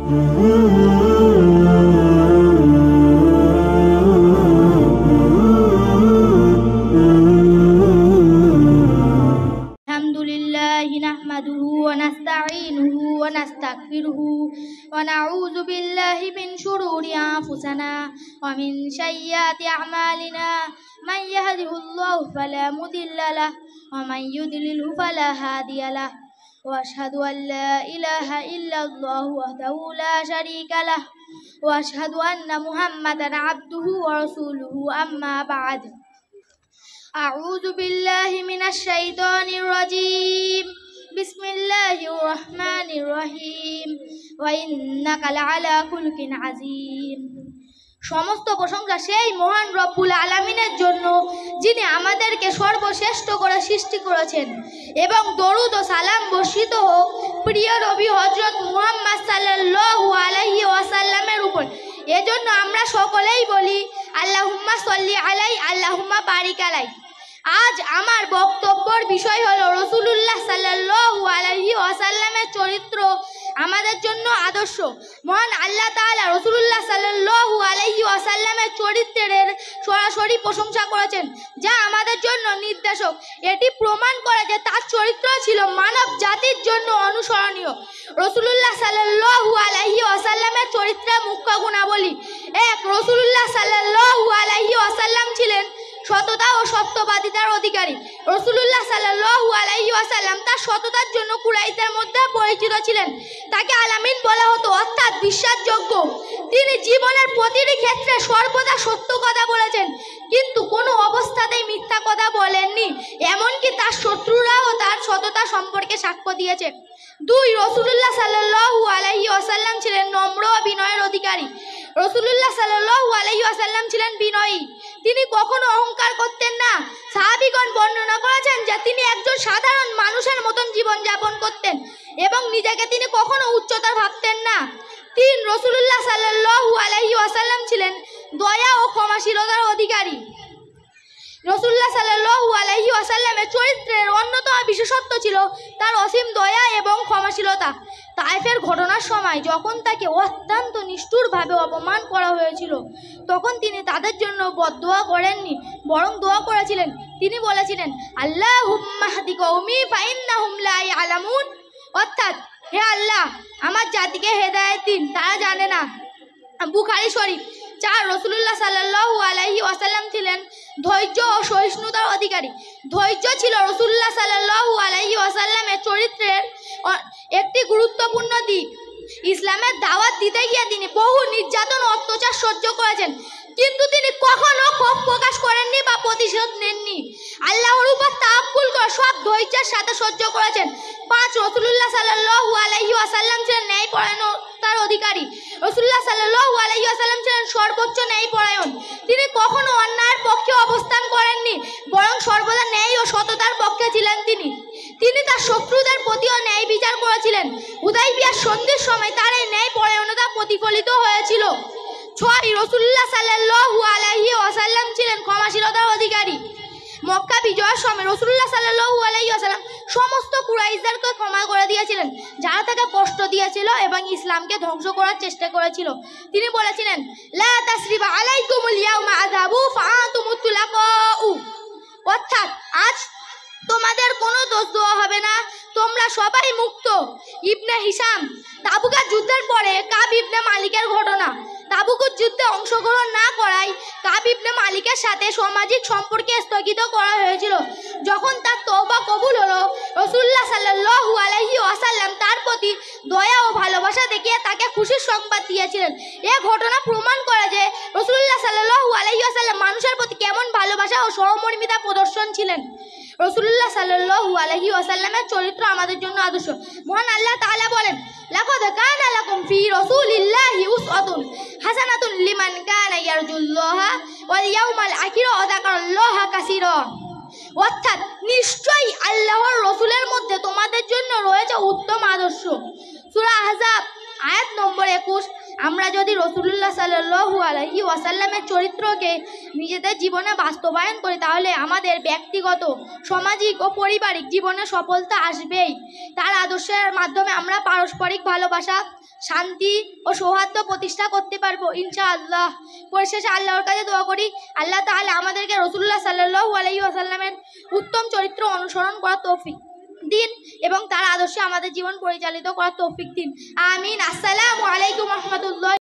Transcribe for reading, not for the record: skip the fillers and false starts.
ونعوذ بالله من شرور أنفسنا ومن سيئات أعمالنا من يهده الله فلا مضل له ومن يضلل فلا هادي له وأشهد أن لا إله إلا الله وحده لا شريك له وأشهد أن محمدا عبده ورسوله أما بعد أعوذ بالله من الشيطان الرجيم بسم الله الرحمن الرحيم وإنك لعلى خلق عظيم। সমস্ত প্রশংসা সেই মহান রব্বুল আলামিনের জন্য যিনি আমাদেরকে সর্বশ্রেষ্ঠ করে সৃষ্টি করেছেন এবং দরুদ ও সালাম বর্ষিত হোক প্রিয় নবী হযরত মুহাম্মদ সাল্লাল্লাহু আলাইহি ওয়াসাল্লামের উপর। এজন্য আমরা সকলেই বলি আল্লাহুম্মা সাল্লি আলাই আল্লাহুম্মা বারিক আলাই। আজ আমার বক্তব্যের বিষয় হলো রাসূলুল্লাহ সাল্লাল্লাহু আলাইহি ওয়াসাল্লামের চরিত্র আমাদের জন্য আদর্শ। মহান আল্লাহ তাআলা রাসূলুল্লাহ সাল্লাল্লাহু আলাইহি ওয়াসাল্লামের চরিত্রের সরাসরি প্রশংসা করেছেন, যা আমাদের জন্য নির্দেশক। এটি প্রমাণ করে যে তার চরিত্র ছিল মানব জাতির জন্য অনুসরণীয়। রাসূলুল্লাহ সাল্লাল্লাহু আলাইহি ওয়াসাল্লামের চরিত্রের মুখ্য গুণাবলী: ১. রাসূলুল্লাহ সাল্লাল্লাহু আলাইহি ওয়াসাল্লাম ছিলেন সততা ও সত্যবাদিতার অধিকারী। রাসূলুল্লাহ সাল্লাল্লাহু আলাইহি ওয়াসাল্লাম তার সততার জন্য কুরাইশদের মধ্যে পরিচিত ছিলেন। তাকে আলামিন বলা হতো, অর্থাৎ বিশ্বাসযোগ্য। তিনি জীবনের প্রতিটি ক্ষেত্রে সর্বদা সত্য কথা বলেছেন, কিন্তু কোনো অবস্থাতেই মিথ্যা কথা বলেননি। এমনকি তার শত্রুরাও তার সততা সম্পর্কে সাক্ষ্য দিয়েছে। ২. রাসূলুল্লাহ সাল্লাল্লাহু আলাইহি ওয়াসাল্লাম ছিলেন নম্র ও বিনয়ের অধিকারী। রাসূলুল্লাহ সাল্লাল্লাহু আলাইহি ওয়াসাল্লাম ছিলেন বিনয়ী। তিনি কখনো অহংকার করতেন না। সাহাবীগণ বর্ণনা করেছেন যে তিনি একজন সাধারণ মানুষের মতন জীবনযাপন করতেন এবং নিজেকে তিনি কখনো উচ্চতার ভাবতেন না। ৩. রাসূলুল্লাহ সাল্লাল্লাহু আলাইহি ওয়াসাল্লাম ছিলেন দয়া ও ক্ষমাশীলতার অধিকারী। রাসূলুল্লাহ সাল্লাল্লাহু আলাইহি ওয়াসাল্লামের চরিত্রের অন্যতম বিশেষত্ব ছিল তার অসীম দয়া এবং ক্ষমাশীলতা। তায়েফের ঘটনার সময় যখন তাকে অত্যন্ত নিষ্ঠুরভাবে অপমান করা হয়েছিল, তখন তিনি তাদের জন্য বদদোয়া করেননি, বরং দোয়া করেছিলেন। তিনি বলেছিলেন, আল্লাহুম্মা হদি কওমি ফাইন্নাহুম লা ইয়ালামুন, অর্থাৎ হে আল্লাহ, আমার জাতিকে হেদায়েত দিন, তারা জানে না। বুখারী শরীফ। ৪. রাসূলুল্লাহ সাল্লাল্লাহু আলাইহি ওয়াসাল্লাম ছিলেন ধৈর্য ও সহিষ্ণুতার অধিকারী। ধৈর্য ছিল রাসূলুল্লাহ সাল্লাল্লাহু আলাইহি ওয়াসাল্লামের চরিত্রের একটি গুরুত্বপূর্ণ দিক। ইসলামের দাওয়াত দিতে গিয়ে তিনি বহু নির্যাতন ও অত্যাচার সহ্য করেছেন, কিন্তু তিনি কখনো ক্ষোভ প্রকাশ করেননি বা প্রতিশোধ নেননি। আল্লাহর উপর তাওয়াক্কুল করে সব ধৈর্যের সাথে সহ্য করেছেন। ৫. রাসূলুল্লাহ সাল্লাল্লাহু আলাইহি ওয়াসাল্লাম ছিলেন ন্যায়পরায়ণতার অধিকারী। রাসূলুল্লাহ সাল্লাল্লাহু আলাইহি ওয়াসাল্লাম ছিলেন সর্বোচ্চ ন্যায়পরায়ণ। তিনি কখনো অন্যায়ের পক্ষে অবস্থান করেননি, বরং সর্বদা ন্যায় ও সততার পক্ষে ছিলেন। তিনি তার শত্রুদের প্রতিও ন্যায় বিচার করেছিলেন। হুদাইবিয়ার সন্ধির সময় তার এই ন্যায়পরায়ণতা প্রতিফলিত হয়েছিল। ৬. রাসূলুল্লাহ সাল্লাল্লাহু আলাইহি ওয়াসাল্লাম ছিলেন ক্ষমাশীলতার অধিকারী। মক্কা বিজয়ের সময় রাসূলুল্লাহ সাল্লাল্লাহু আলাইহি ওয়াসাল্লাম সমস্ত কুরাইশদেরকে ক্ষমা করে দিয়েছিলেন, যারা তাকে কষ্ট দিয়েছিল এবং ইসলামকে ধ্বংস করার চেষ্টা করেছিল। তিনি বলেছিলেন, লা তাসরিবা আলাইকুমুল ইয়াউমা আযাবু ফাআতুমুত তুলাকাউ, অর্থাৎ আজ তোমাদের কোনো দোষ দেওয়া হবে না, তোমরা সবাই মুক্ত। ইবনে হিশাম। তাবুকের যুদ্ধের পরে কাব ইবনে মালিকের ঘটনা। তাবুকের যুদ্ধে অংশগ্রহণ না করায় কাব ইবনে মালিকের সাথে সামাজিক সম্পর্কে স্থগিত করা হয়েছিল। যখন তার তওবা কবুল হলো, রাসূলুল্লাহ সাল্লাল্লাহু আলাইহি ওয়াসাল্লাম তার প্রতি দয়া ও ভালোবাসা দেখিয়ে তাকে খুশির সংবাদ দিয়েছিলেন। এ ঘটনা প্রমাণ করে যে রাসূলুল্লাহ সাল্লাল্লাহু আলাইহি ওয়াসাল্লাম মানুষের প্রতি কেমন ভালোবাসা ও সহমর্মিতা প্রদর্শন ছিলেন। রাসূলুল্লাহ সাল্লাল্লাহু আলাইহি ওয়াসাল্লামের চরিত্র আমাদের জন্য আদর্শ। মহান আল্লাহ তাআলা বলেন, লাকাদ কানা লাকুম ফি রাসূলিল্লাহি উসওয়াতুন হাসানাতুন লিমান কানা ইয়ারজুল্লাহা ওয়াল ইয়াউমাল আখির ওয়া যাকারাল্লাহা কাসীরা, অর্থাৎ নিশ্চয়ই আল্লাহর রাসূলের মধ্যে তোমাদের জন্য রয়েছে উত্তম আদর্শ। সূরা আহজাব আয়াত নম্বর 21 আমরা যদি রাসূলুল্লাহ সাল্লাল্লাহু আলাইহি ওয়াসাল্লামের চরিত্রকে নিজেদের জীবনে বাস্তবায়ন করি তাহলে আমাদের ব্যক্তিগত, সামাজিক ও পারিবারিক জীবনে সফলতা আসবেই। তার আদর্শের মাধ্যমে আমরা পারস্পরিক ভালোবাসা, শান্তি ও সৌহার্দ্য প্রতিষ্ঠা করতে পারবো ইনশাআল্লাহ। পরিশেষে আল্লাহর কাছে দোয়া করি আল্লাহ তাআলা আমাদেরকে রাসূলুল্লাহ সাল্লাল্লাহু আলাইহি ওয়াসাল্লামের উত্তম চরিত্র অনুসরণ করার তৌফিক দিন এবং তার আদর্শে আমাদের জীবন পরিচালিত করার তৌফিক দিন। আমিন। আসসালামু আলাইকুম ওয়া রাহমাতুল্লাহ।